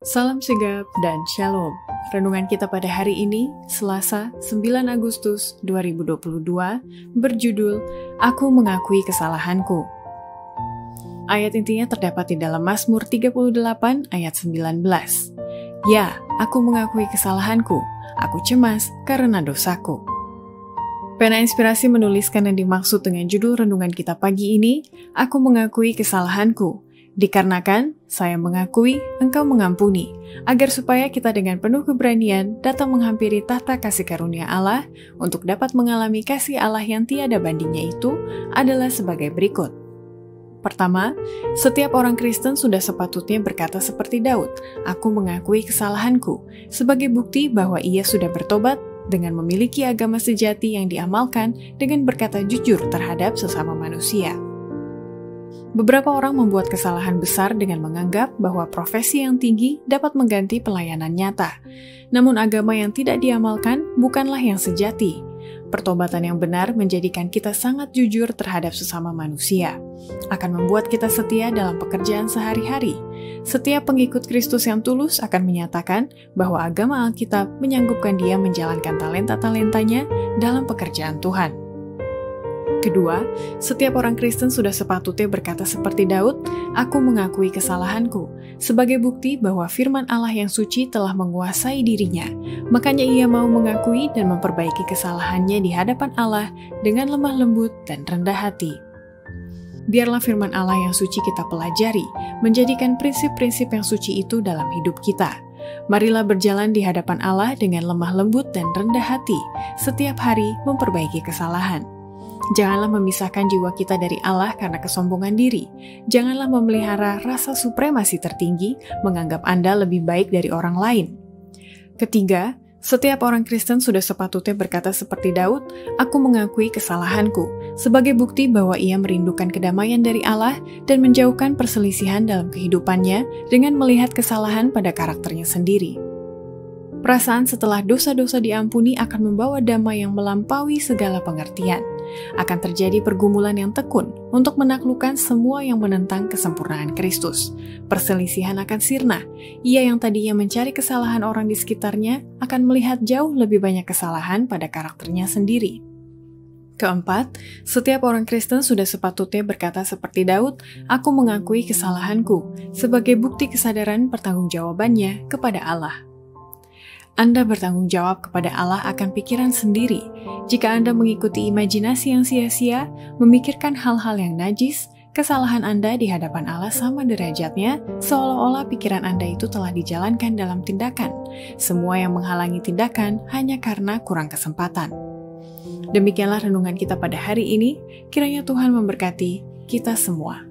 Salam sigap dan shalom. Renungan kita pada hari ini, Selasa 9 Agustus 2022, berjudul Aku Mengakui Kesalahanku. Ayat intinya terdapat di dalam Mazmur 38 ayat 19. Ya, aku mengakui kesalahanku, aku cemas karena dosaku. Pena Inspirasi menuliskan yang dimaksud dengan judul renungan kita pagi ini, Aku Mengakui Kesalahanku. Dikarenakan saya mengakui, engkau mengampuni, agar supaya kita dengan penuh keberanian datang menghampiri tahta kasih karunia Allah untuk dapat mengalami kasih Allah yang tiada bandingnya itu adalah sebagai berikut. Pertama, setiap orang Kristen sudah sepatutnya berkata seperti Daud, aku mengakui kesalahanku, sebagai bukti bahwa ia sudah bertobat dengan memiliki agama sejati yang diamalkan dengan berkata jujur terhadap sesama manusia. Beberapa orang membuat kesalahan besar dengan menganggap bahwa profesi yang tinggi dapat mengganti pelayanan nyata. Namun agama yang tidak diamalkan bukanlah yang sejati. Pertobatan yang benar menjadikan kita sangat jujur terhadap sesama manusia. Akan membuat kita setia dalam pekerjaan sehari-hari. Setiap pengikut Kristus yang tulus akan menyatakan bahwa agama Alkitab menyanggupkan dia menjalankan talenta-talentanya dalam pekerjaan Tuhan. Kedua, setiap orang Kristen sudah sepatutnya berkata seperti Daud, aku mengakui kesalahanku, sebagai bukti bahwa firman Allah yang suci telah menguasai dirinya. Makanya ia mau mengakui dan memperbaiki kesalahannya di hadapan Allah dengan lemah lembut dan rendah hati. Biarlah firman Allah yang suci kita pelajari, menjadikan prinsip-prinsip yang suci itu dalam hidup kita. Marilah berjalan di hadapan Allah dengan lemah lembut dan rendah hati, setiap hari memperbaiki kesalahan. Janganlah memisahkan jiwa kita dari Allah karena kesombongan diri. Janganlah memelihara rasa supremasi tertinggi, menganggap Anda lebih baik dari orang lain. Ketiga, setiap orang Kristen sudah sepatutnya berkata seperti Daud, aku mengakui kesalahanku, sebagai bukti bahwa ia merindukan kedamaian dari Allah dan menjauhkan perselisihan dalam kehidupannya dengan melihat kesalahan pada karakternya sendiri. Perasaan setelah dosa-dosa diampuni akan membawa damai yang melampaui segala pengertian. Akan terjadi pergumulan yang tekun untuk menaklukkan semua yang menentang kesempurnaan Kristus. Perselisihan akan sirna. Ia yang tadinya mencari kesalahan orang di sekitarnya akan melihat jauh lebih banyak kesalahan pada karakternya sendiri. Keempat, setiap orang Kristen sudah sepatutnya berkata seperti Daud, aku mengakui kesalahanku, sebagai bukti kesadaran pertanggungjawabannya kepada Allah. Anda bertanggung jawab kepada Allah akan pikiran sendiri. Jika Anda mengikuti imajinasi yang sia-sia, memikirkan hal-hal yang najis, kesalahan Anda di hadapan Allah sama derajatnya, seolah-olah pikiran Anda itu telah dijalankan dalam tindakan. Semua yang menghalangi tindakan hanya karena kurang kesempatan. Demikianlah renungan kita pada hari ini, kiranya Tuhan memberkati kita semua.